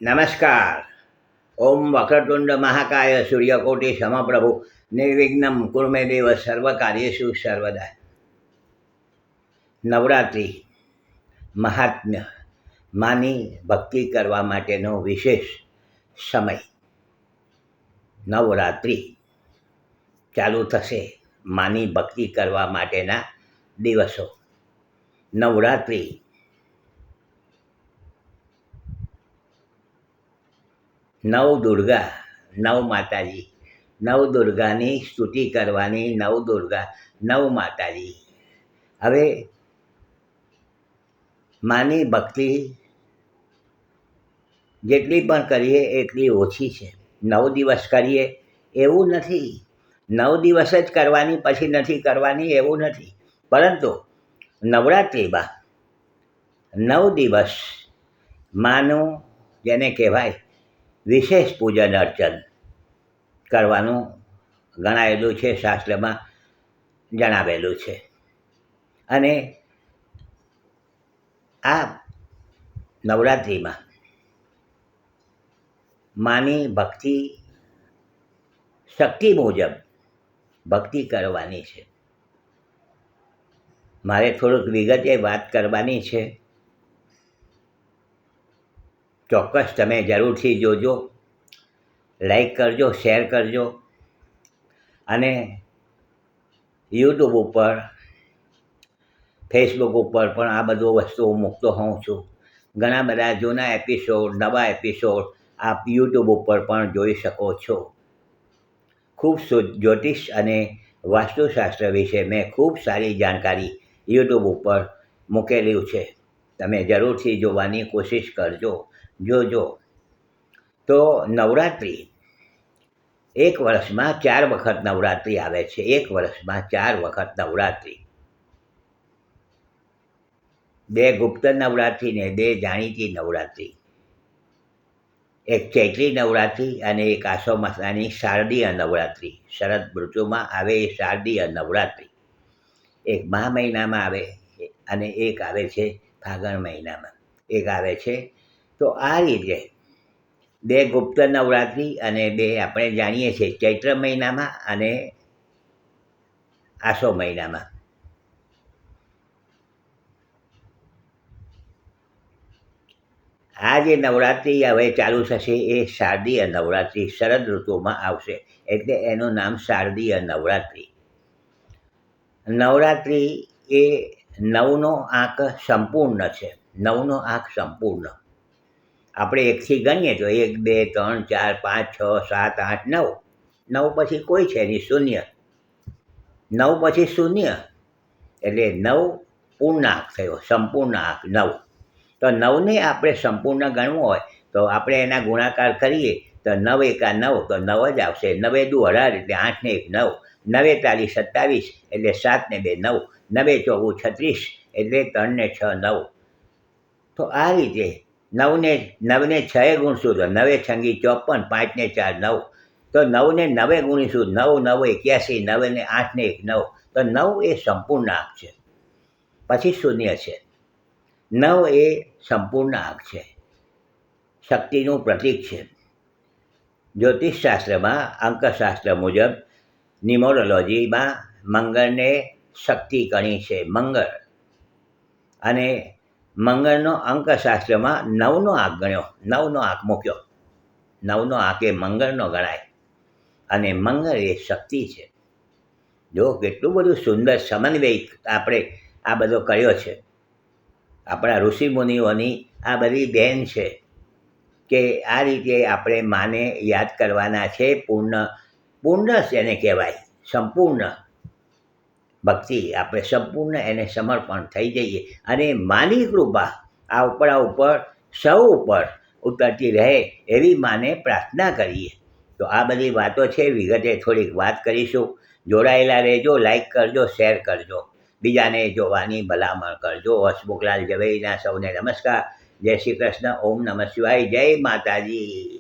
નમસ્કાર. ઓમ વક્રતુંડ મહાકાય સૂર્યકોટિ સમપ્રભુ નિર્વિઘ્નમ કુર્મે દેવ સર્વકાર્યેષુ સર્વદા. નવરાત્રિ મહાત્મ્ય, માની ભક્તિ કરવા માટેનો વિશેષ સમય. નવરાત્રિ ચાલુ થશે, માની ભક્તિ કરવા માટેના દિવસો. નવરાત્રિ નવ દુર્ગા, નવ માતાજી, નવ દુર્ગાની સ્તુતિ કરવાની, નવ દુર્ગા, નવ માતાજી. હવે માની ભક્તિ જેટલી પણ કરીએ એટલી ઓછી છે. 9 દિવસ કરીએ એવું નથી, 9 દિવસ જ કરવાની પછી નથી કરવાની એવું નથી, પરંતુ નવરાત્રિમાં 9 દિવસ માનું જેને કહેવાય વિશેષ પૂજન અર્ચન કરવાનું ગણાયેલું છે, શાસ્ત્રમાં જણાવેલું છે. અને આ નવરાત્રિમાં માની ભક્તિ શક્તિ મુજબ ભક્તિ કરવાની છે. મારે થોડુંક વિગતે વાત કરવાની છે. ચોક્કસ તમે જરૂરથી જોજો, લાઈક કરજો, શેર કરજો. અને યુટ્યુબ ઉપર, ફેસબુક ઉપર પણ આ બધું વસ્તુઓ મૂકતો હોઉં છું. ઘણા બધા જૂના એપિસોડ, નવા એપિસોડ આપ યુટ્યુબ ઉપર પણ જોઈ શકો છો. ખૂબ જ્યોતિષ અને વાસ્તુશાસ્ત્ર વિશે મેં ખૂબ સારી જાણકારી યુટ્યુબ ઉપર મૂકેલી છે. તમે જરૂરથી જોવાની કોશિશ કરજો, જોજો. તો નવરાત્રિ એક વર્ષમાં 4 વખત નવરાત્રિ આવે છે. એક વર્ષમાં 4 વખત નવરાત્રિ. 2 ગુપ્ત નવરાત્રિ ને 2 જાણીતી નવરાત્રિ. એક ચૈત્રી નવરાત્રિ અને એક આસો મહિનાની શારદીય નવરાત્રિ. શરદ ઋતુમાં આવે એ શારદીય નવરાત્રિ. એક મહા મહિનામાં આવે અને એક આવે છે ફાગણ મહિનામાં, એક આવે છે. તો આ રીતે 2 ગુપ્ત નવરાત્રિ અને 2 આપણે જાણીએ છીએ ચૈત્ર મહિનામાં અને આસો મહિનામાં. આ જે નવરાત્રિ હવે ચાલુ થશે એ શારદીય નવરાત્રિ શરદ ઋતુમાં આવશે, એટલે એનું નામ શારદીય નવરાત્રિ. નવરાત્રિ એ 9નો આંક સંપૂર્ણ છે. 9નો આંક સંપૂર્ણ. આપણે એકથી ગણીએ તો 1, 2, 3, 4, 5, 6, 7, 8, 9. 9 પછી કોઈ છે નહીં, શૂન્ય. 9 પછી શૂન્ય એટલે 9 પૂર્ણાંક થયો, સંપૂર્ણ આંક 9. તો 9ને આપણે સંપૂર્ણ ગણવું હોય તો આપણે એના ગુણાકાર કરીએ તો 9 એકા 9 તો 9 જ આવશે. 9 દુ 18 એટલે 8 ને 1 9, 9 તાલી 27 એટલે 7 ને 2 9, 9 ચોગુ 36 એટલે 3 ને 6 9. તો આ રીતે 9ને 6 ગુણશું તો 9 છંગી 54, 5 ને 4 9. તો 9ને 9 ગુણીશું, 9 9 81, 9 ને 8 ને 1 9. તો 9 એ સંપૂર્ણ આંક છે. પછી શૂન્ય છે. 9 એ સંપૂર્ણ આંક છે, શક્તિનું પ્રતીક છે. જ્યોતિષશાસ્ત્રમાં, અંકશાસ્ત્ર મુજબ, ન્યુમરોલોજીમાં મંગળને શક્તિ ગણી છે, મંગળ. અને મંગળનો અંકશાસ્ત્રમાં 9નો આંક ગણ્યો, 9નો આંક મૂક્યો. 9નો આંક એ મંગળનો ગણાય અને મંગળ એ શક્તિ છે. જો કેટલું બધું સુંદર સમન્વય આપણે આ બધો કર્યો છે. આપણા ઋષિમુનિઓની આ બધી દેન છે કે આ રીતે આપણે માને યાદ કરવાના છે. પૂર્ણ એને કહેવાય, સંપૂર્ણ ભક્તિ. આપણે સંપૂર્ણ એને સમર્પણ થઈ જઈએ અને માની કૃપા આપણા ઉપર, સૌ ઉપર ઉતરતી રહે એવી માને પ્રાર્થના કરીએ. તો આ બધી વાતો છે, વિગતે થોડીક વાત કરીશું. જોડાયેલા રહેજો, લાઈક કરજો, શેર કરજો, બીજાને જોવાની ભલામણ કરજો. હસમુખલાલ ઝવેરીના સૌને નમસ્કાર. જય શ્રી કૃષ્ણ. ઓમ નમઃ શિવાય. જય માતાજી.